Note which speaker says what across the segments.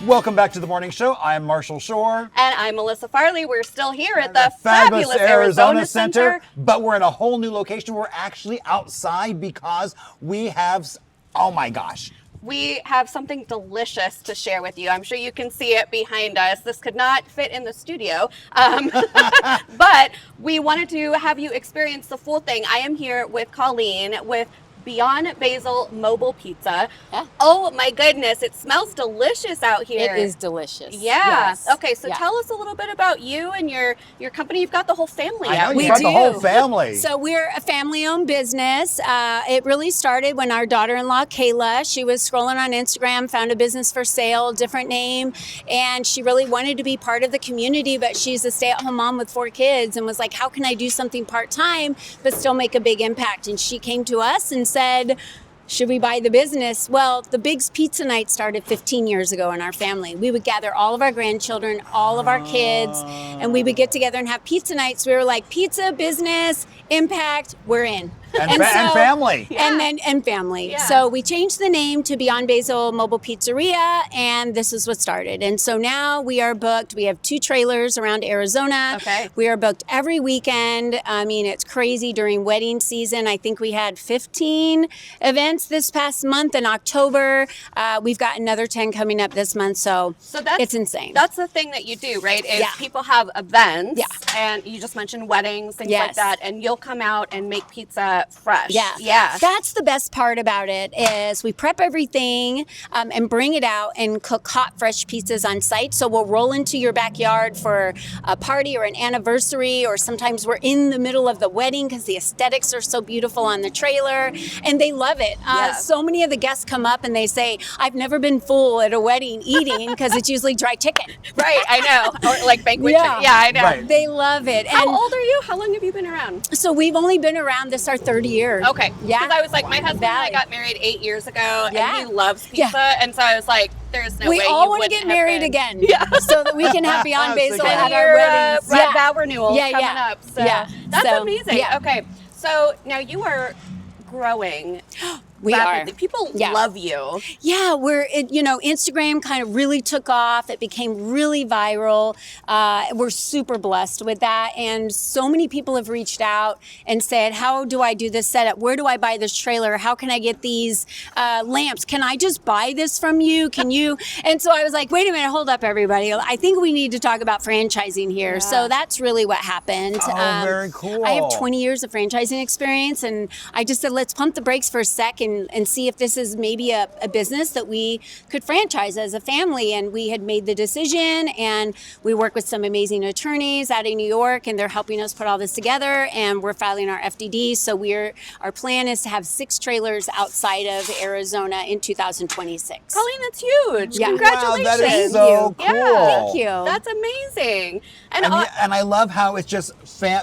Speaker 1: Welcome back to the morning show. I'm Marshall Shore.
Speaker 2: And I'm Melissa Farley. We're still here at the fabulous Arizona Center.
Speaker 1: But we're in a whole new location. We're actually outside because we have, oh my gosh.
Speaker 2: We have something delicious to share with you. I'm sure you can see it behind us. This could not fit in the studio, but we wanted to have you experience the full thing. I am here with Colleen with Beyond Basil Mobile Pizza. Yeah. Oh my goodness, it smells delicious out here.
Speaker 3: It is delicious.
Speaker 2: Yeah.
Speaker 3: Yes.
Speaker 2: Okay, so tell us a little bit about you and your company. You've got the whole family out
Speaker 1: here.
Speaker 2: We
Speaker 1: got
Speaker 2: do.
Speaker 1: The whole family.
Speaker 3: So we're a family-owned business. It really started when our daughter-in-law, Kayla, she was scrolling on Instagram, found a business for sale, different name, and she really wanted to be part of the community, but she's a stay-at-home mom with 4 kids and was like, how can I do something part-time but still make a big impact? And she came to us and said, should we buy the business? Well, the Big's Pizza Night started 15 years ago in our family. We would gather all of our grandchildren, all of our kids, and we would get together and have pizza nights. We were like, pizza, business, impact, we're in.
Speaker 1: And family.
Speaker 3: And family. Yeah. So we changed the name to Beyond Basil Mobile Pizzeria, and this is what started. And so now we are booked. We have 2 trailers around Arizona.
Speaker 2: Okay.
Speaker 3: We are booked every weekend. I mean, it's crazy during wedding season. I think we had 15 events this past month in October. We've got another 10 coming up this month. So that's, it's insane.
Speaker 2: That's the thing that you do, right? Is people have events. And you just mentioned weddings, things like that. And you'll come out and make pizza fresh. Yeah.
Speaker 3: That's the best part about it is we prep everything and bring it out and cook hot, fresh pizzas on site. So we'll roll into your backyard for a party or an anniversary, or sometimes we're in the middle of the wedding because the aesthetics are so beautiful on the trailer, and they love it. So many of the guests come up and they say, I've never been full at a wedding eating, because it's usually dry chicken.
Speaker 2: Right, I know. Or like banquet chicken. Yeah, I know.
Speaker 1: Right.
Speaker 3: They love it.
Speaker 2: How old are you? How long have you been around?
Speaker 3: So we've only been around, this our 3rd year.
Speaker 2: Okay.
Speaker 3: Yeah.
Speaker 2: Because I was like, my husband and I got married 8 years ago, and he loves pizza.
Speaker 3: Yeah.
Speaker 2: And so I was like, there's no way
Speaker 3: we all want to get married again. So that we can have Beyond Basil at our weddings.
Speaker 2: Vow renewal coming up. So that's amazing.
Speaker 3: Yeah.
Speaker 2: Okay. So now you are growing.
Speaker 3: We
Speaker 2: rapidly.
Speaker 3: are.
Speaker 2: People love you.
Speaker 3: Yeah, Instagram kind of really took off. It became really viral. We're super blessed with that. And so many people have reached out and said, how do I do this setup? Where do I buy this trailer? How can I get these lamps? Can I just buy this from you? Can you? And so I was like, wait a minute, hold up, everybody. I think we need to talk about franchising here. Yeah. So that's really what happened.
Speaker 1: Oh, very cool.
Speaker 3: I have 20 years of franchising experience, and I just said, let's pump the brakes for a second and see if this is maybe a business that we could franchise as a family. And we had made the decision, and we work with some amazing attorneys out in New York, and they're helping us put all this together, and we're filing our FDD. So our plan is to have 6 trailers outside of Arizona in 2026.
Speaker 2: Colleen, that's huge.
Speaker 3: Yeah.
Speaker 2: Congratulations.
Speaker 1: Wow, that is so cool.
Speaker 2: Yeah,
Speaker 3: thank you.
Speaker 2: That's amazing.
Speaker 1: And I love how it's just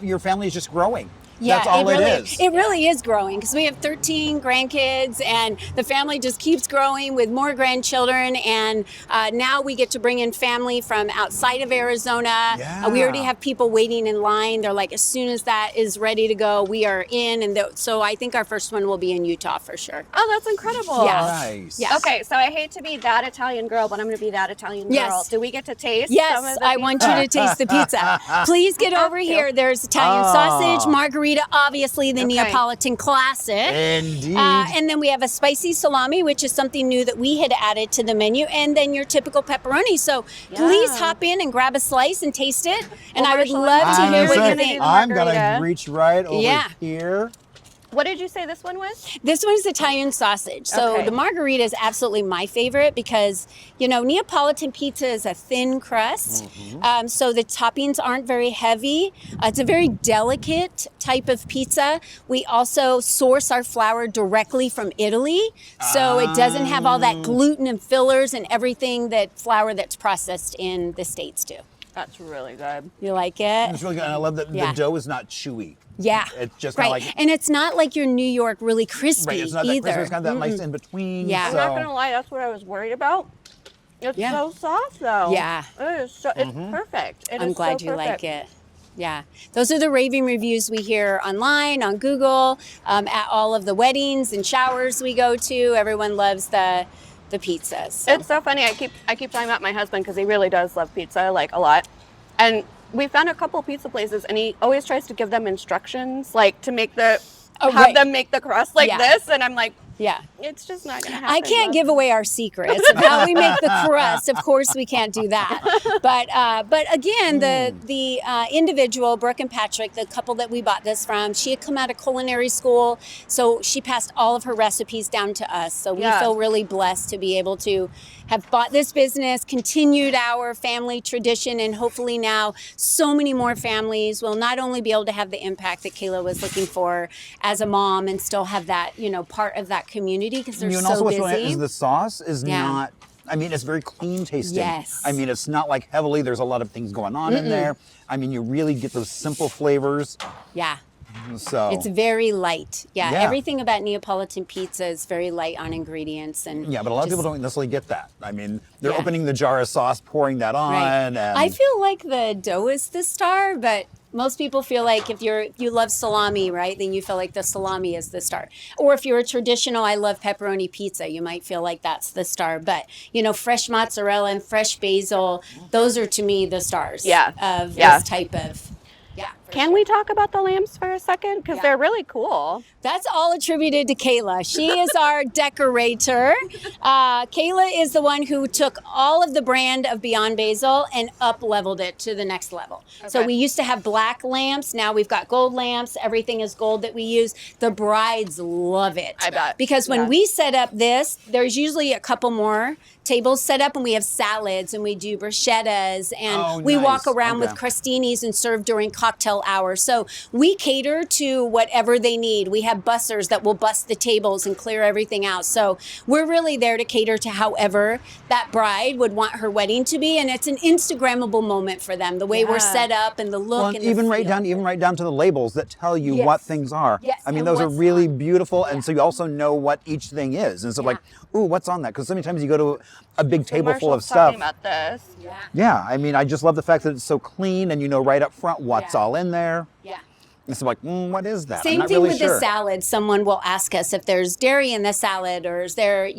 Speaker 1: your family is just growing.
Speaker 3: Yeah,
Speaker 1: that's all
Speaker 3: it really
Speaker 1: is.
Speaker 3: It really is growing, because we have 13 grandkids, and the family just keeps growing with more grandchildren. And now we get to bring in family from outside of Arizona.
Speaker 1: Yeah.
Speaker 3: We already have people waiting in line. They're like, as soon as that is ready to go, we are in. And so I think our first one will be in Utah for sure.
Speaker 2: Oh, that's incredible.
Speaker 3: Yeah.
Speaker 1: Nice.
Speaker 3: Yeah.
Speaker 2: Okay, so I hate to be that Italian girl, but I'm going to be that Italian girl.
Speaker 3: Yes.
Speaker 2: Do we get to taste?
Speaker 3: Yes,
Speaker 2: some of the
Speaker 3: I want you to taste the pizza. Please get over here. There's Italian sausage, margarita, obviously the Neapolitan classic.
Speaker 1: Indeed.
Speaker 3: And then we have a spicy salami, which is something new that we had added to the menu, and then your typical pepperoni. So please hop in and grab a slice and taste it. And I would love to hear what you think.
Speaker 1: I'm going to reach right over here.
Speaker 2: What did you say this one was?
Speaker 3: This one is Italian sausage. So the margarita is absolutely my favorite because, Neapolitan pizza is a thin crust. Mm-hmm. So the toppings aren't very heavy. It's a very delicate type of pizza. We also source our flour directly from Italy. So it doesn't have all that gluten and fillers and everything that flour that's processed in the States do.
Speaker 2: That's really good.
Speaker 3: You like it?
Speaker 1: It's really good. And I love that the dough is not chewy.
Speaker 3: Yeah.
Speaker 1: It's just not like...
Speaker 3: And it's not like your New York really crispy
Speaker 1: Right, it's not
Speaker 3: either.
Speaker 1: that crispy. It's kind of that nice in between.
Speaker 3: Yeah.
Speaker 2: I'm not going to lie, that's what I was worried about. It's so soft, though.
Speaker 3: Yeah.
Speaker 2: It is so, it's perfect.
Speaker 3: I'm glad you like it. Yeah. Those are the raving reviews we hear online, on Google, at all of the weddings and showers we go to. Everyone loves the the pizzas. So.
Speaker 2: It's so funny. I keep talking about my husband because he really does love pizza, like a lot. And we found a couple pizza places, and he always tries to give them instructions, like to make have them make the crust like this. And I'm like,
Speaker 3: yeah,
Speaker 2: it's just not gonna happen.
Speaker 3: I can't give away our secrets of how we make the crust. Of course, we can't do that. But again, the individual, Brooke and Patrick, the couple that we bought this from, she had come out of culinary school, so she passed all of her recipes down to us. So we feel really blessed to be able to have bought this business, continued our family tradition, and hopefully now so many more families will not only be able to have the impact that Kayla was looking for as a mom and still have that, part of that community because they're
Speaker 1: And
Speaker 3: so
Speaker 1: also
Speaker 3: busy.
Speaker 1: what's really nice is the sauce is not, I mean, it's very clean tasting.
Speaker 3: Yes.
Speaker 1: I mean, it's not like heavily, there's a lot of things going on in there. I mean, you really get those simple flavors.
Speaker 3: Yeah.
Speaker 1: So
Speaker 3: It's very light. Yeah. Everything about Neapolitan pizza is very light on ingredients. And
Speaker 1: but a lot of people don't necessarily get that. I mean, they're opening the jar of sauce, pouring that on. And
Speaker 3: I feel like the dough is the star, but most people feel like if you love salami, right, then you feel like the salami is the star. Or if you're a traditional, I love pepperoni pizza, you might feel like that's the star. But, fresh mozzarella and fresh basil, those are to me the stars of this type of. Yeah.
Speaker 2: Can we talk about the lamps for a second? Because they're really cool.
Speaker 3: That's all attributed to Kayla. She is our decorator. Kayla is the one who took all of the brand of Beyond Basil and up-leveled it to the next level. Okay. So we used to have black lamps. Now we've got gold lamps. Everything is gold that we use. The brides love it.
Speaker 2: I bet.
Speaker 3: Because when we set up this, there's usually a couple more tables set up, and we have salads, and we do bruschettas, and we walk around with crostinis and serve during cocktail hour. So we cater to whatever they need. We have bussers that will bust the tables and clear everything out. So we're really there to cater to however that bride would want her wedding to be, and it's an Instagrammable moment for them. The way we're set up and the look, and
Speaker 1: even
Speaker 3: the
Speaker 1: right down to the labels that tell you what things are.
Speaker 3: Yes.
Speaker 1: I mean, those are really beautiful, and so you also know what each thing is. And so like, ooh, what's on that? Because so many times you go to a big table full of stuff.
Speaker 2: Talking about this.
Speaker 1: Yeah, I mean, I just love the fact that it's so clean, and you know right up front what's all in there.
Speaker 3: Yeah.
Speaker 1: It's like, what is that?
Speaker 3: Same
Speaker 1: I'm not
Speaker 3: thing
Speaker 1: really
Speaker 3: with
Speaker 1: sure.
Speaker 3: the salad. Someone will ask us if there's dairy in the salad, or is there,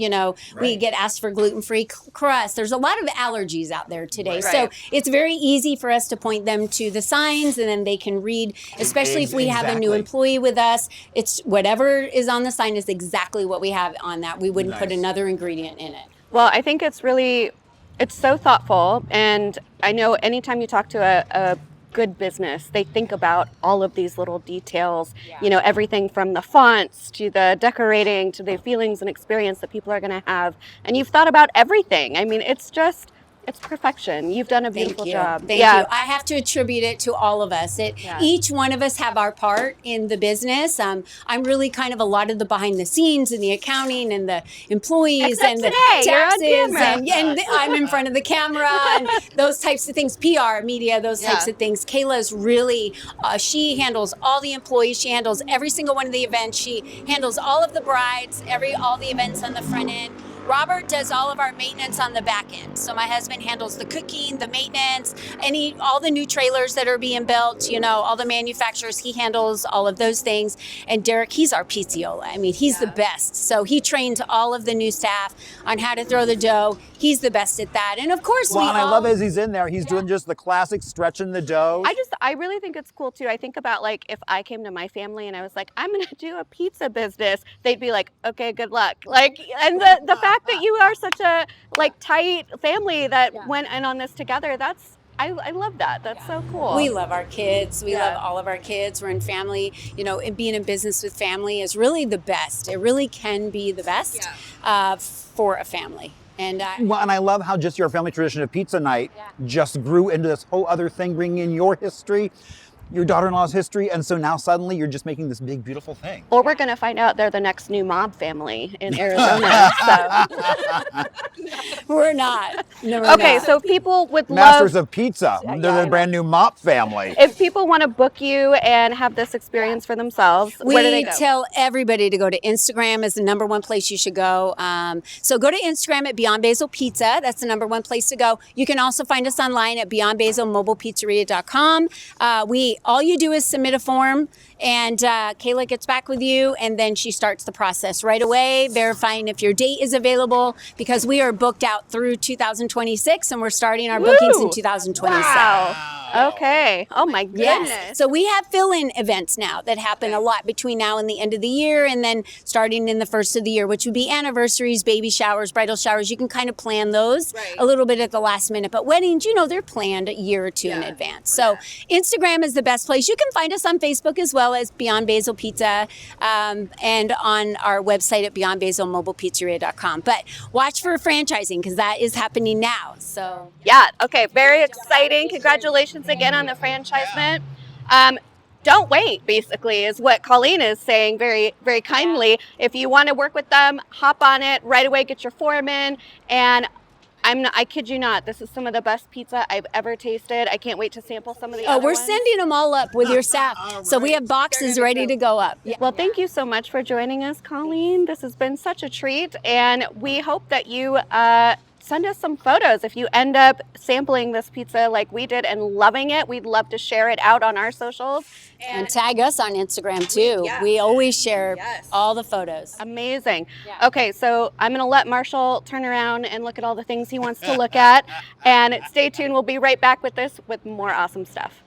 Speaker 3: we get asked for gluten-free crust. There's a lot of allergies out there today. So it's very easy for us to point them to the signs, and then they can read, especially if we have a new employee with us. It's whatever is on the sign is exactly what we have on that. We wouldn't put another ingredient in it.
Speaker 2: Well, I think it's so thoughtful. And I know anytime you talk to a good business, they think about all of these little details, everything from the fonts to the decorating to the feelings and experience that people are going to have. And you've thought about everything. I mean, it's perfection. You've done a beautiful job.
Speaker 3: Thank you. I have to attribute it to all of us. Each one of us have our part in the business. I'm really kind of a lot of the behind the scenes and the accounting and the employees and the taxes. And I'm in front of the camera and those types of things, PR, media, those types of things. Kayla's really, she handles all the employees. She handles every single one of the events. She handles all of the brides, all the events on the front end. Robert does all of our maintenance on the back end. So my husband handles the cooking, the maintenance, all the new trailers that are being built, all the manufacturers, he handles all of those things. And Derek, he's our pizziola. I mean, he's the best. So he trains all of the new staff on how to throw the dough. He's the best at that. And of course,
Speaker 1: I love as he's in there, he's doing just the classic stretching the dough.
Speaker 2: I really think it's cool too. I think about like if I came to my family and I was like, I'm going to do a pizza business, they'd be like, okay, good luck. Like, and the fact that you are such a tight family that went in on this together, I love that. That's so cool.
Speaker 3: We love our kids. We love all of our kids. We're in family. And being in business with family is really the best. It really can be the best for a family. And
Speaker 1: I love how just your family tradition of pizza night just grew into this whole other thing, bringing in your history, your daughter-in-law's history, and so now suddenly you're just making this big, beautiful thing.
Speaker 2: Or we're going to find out they're the next new mob family in Arizona.
Speaker 3: We're not. No, we're
Speaker 2: not. So people would
Speaker 1: Masters of Pizza. They're the brand new mop family.
Speaker 2: If people want to book you and have this experience for themselves, where do they go?
Speaker 3: We tell everybody to go to Instagram is the number one place you should go. So go to Instagram at Beyond Basil Pizza. That's the number one place to go. You can also find us online at beyondbasilmobilepizzeria.com. All you do is submit a form. And Kayla gets back with you, and then she starts the process right away, verifying if your date is available, because we are booked out through 2026, and we're starting our bookings in 2027.
Speaker 2: Wow. Okay. Oh my goodness.
Speaker 3: Yes. So we have fill-in events now that happen a lot between now and the end of the year, and then starting in the first of the year, which would be anniversaries, baby showers, bridal showers. You can kind of plan those a little bit at the last minute. But weddings, they're planned a year or two in advance. So Instagram is the best place. You can find us on Facebook as well as Beyond Basil Pizza, and on our website at beyondbasilmobilepizzeria.com. But watch for franchising, because that is happening now. So
Speaker 2: yeah. Okay. Very exciting. Congratulations again on the franchisement. Don't wait, basically, is what Colleen is saying very, very kindly. If you want to work with them, hop on it right away, get your form in. And I kid you not, this is some of the best pizza I've ever tasted. I can't wait to sample some of the other
Speaker 3: we're
Speaker 2: ones.
Speaker 3: sending them all up with your staff. So we have boxes ready to go up.
Speaker 2: Well, thank you so much for joining us, Colleen. This has been such a treat. And we hope that you send us some photos. If you end up sampling this pizza like we did and loving it, we'd love to share it out on our socials.
Speaker 3: And tag us on Instagram too. We always share all the photos.
Speaker 2: Amazing. Okay, so I'm going to let Marshall turn around and look at all the things he wants to look at. And stay tuned. We'll be right back with this with more awesome stuff.